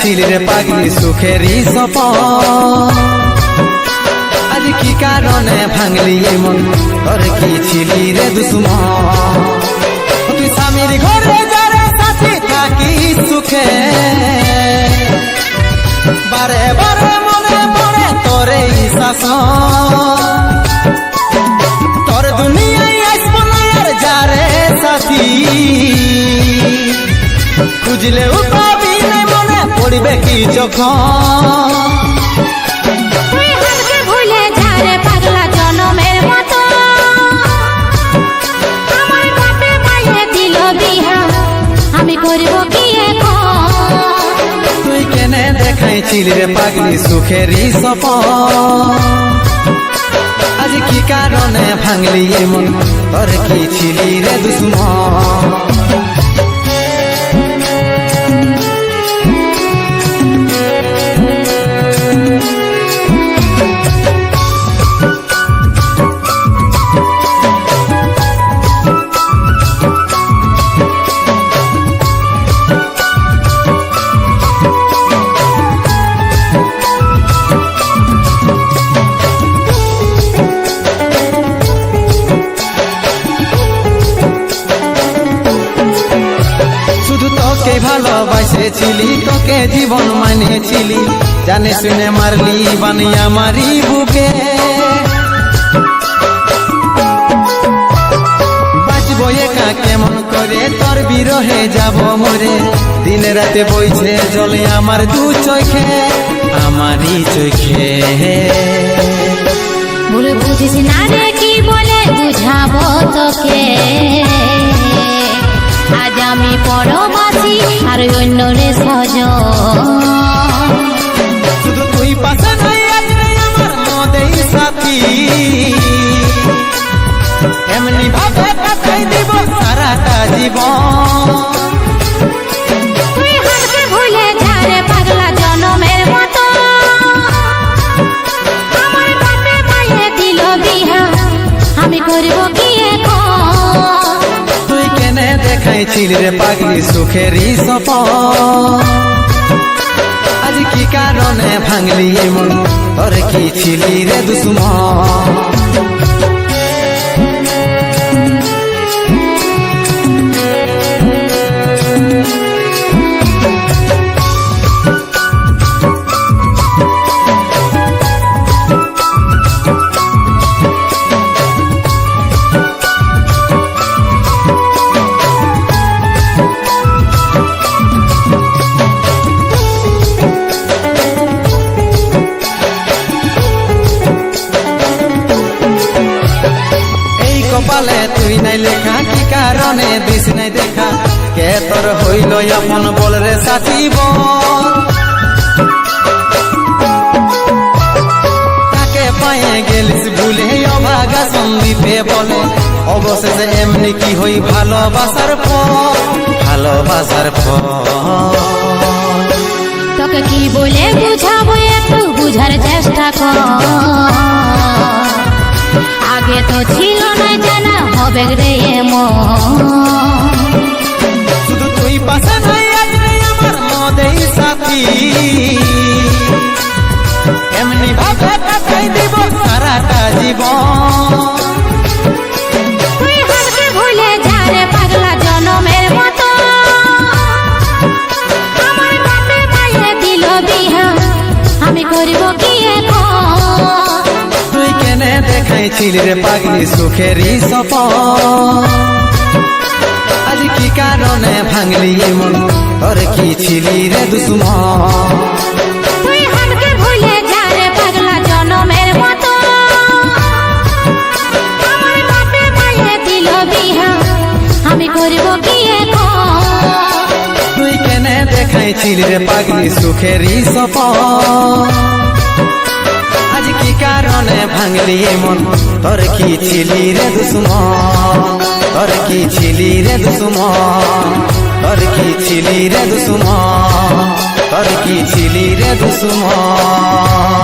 দেখাইছিল রে পাগলি সুখেরই সপন আজ কি কারণে ভাঙলি মন তোর কি ছিলি রে দুশ্মন তুই স্বামীর ঘরে যারে সাথী থাকি সুখে বারে বারে মনে পড়ে তোর এই শাসন তোর দুনিয়ায় আসবো না আর যারে সাথী খুঁজলেও পাবি না মনে পড়বে কি যখন তুই হালকে ভুলে যা রে পাগলা জনমের মতো আমার বাপে মায়ে দিল বিহা আমি করব কি এখন তুই কেনে দেখাইছিল রে পাগলি সুখেরই সপন আজ কি কারণে ভাঙলি মন তোর কি ছিলি রে দুশ্মন ভালোবাসেছিলি তোকে জীবন মানেছিলি জানে শুনে মারলি বানিয়া মারি বুকে বাঁচবো একা কেমন করে তোর বিরহে যাব মরে দিনে রাতে বইছে জলে আমার দু চোখে আমারই চোখে ভুল বুঝিস না রে কি বলে বুঝাবো তোকে আজ আমি পরবাসী আর অন্য রে সজন শুধু তুই পাশে নাই আজ রে আমার মদেই সাথী এমনি ভাবে কাটাই দিব সারাটা জীবন তুই হালকে ভুলে যা রে পাগলা জনমের মতো আমার বাপে মায়ে দিল বিহা আমি করব কি এখন তুই কেনে দেখাইছিল রে পাগলি সুখেরই সপন আজ কি কারণে ভাঙলি মন তোর কি ছিলি রে দুশ্মন কপালে তুই নাই লেখা কি কারণে দিস নাই দেখা কে তোর হইল আপন বল রে সাথী বল তাকে পায়ে গেলিস ভুলে অভাগা সন্দীপে বলে অবশেষে এমনি কি হই ভালোবাসার ফল তোকে কি বলে বুঝাবো একটু বুঝার চেষ্টা কর আগে তো ছিল না জানা হবে রে শুধু তুই পাশে নাই আজ রে আমার মদেই সাথী এমনি ভাবে কাটাই দিব সারাটা জীবন তুই হালকে ভুলে যা রে পাগলা জনমের মতো আমার বাপে মায়ে দিল বিহা আমি করব কি এখন তুই কেনে দেখাইছিল রে পাগলি সুখেরই সপন আজ কি কারণে ভাঙলি মন তোর কি ছিলি রে দুশ্মন তুই হালকে ভুলে যা রে পাগলা জনমের মতো আমার বাপে মায়ে দিল বিহা আমি করব কি এখন তুই কেনে দেখাইছিল রে পাগলি সুখেরই সপন আজ কি কারণে ভাঙলি মন তোর কি ছিলি রে দুশ্মন তোর কি ছিলি রে দুশ্মন তোর কি ছিলি রে দুশ্মন তোর কি ছিলি রে দুশ্মন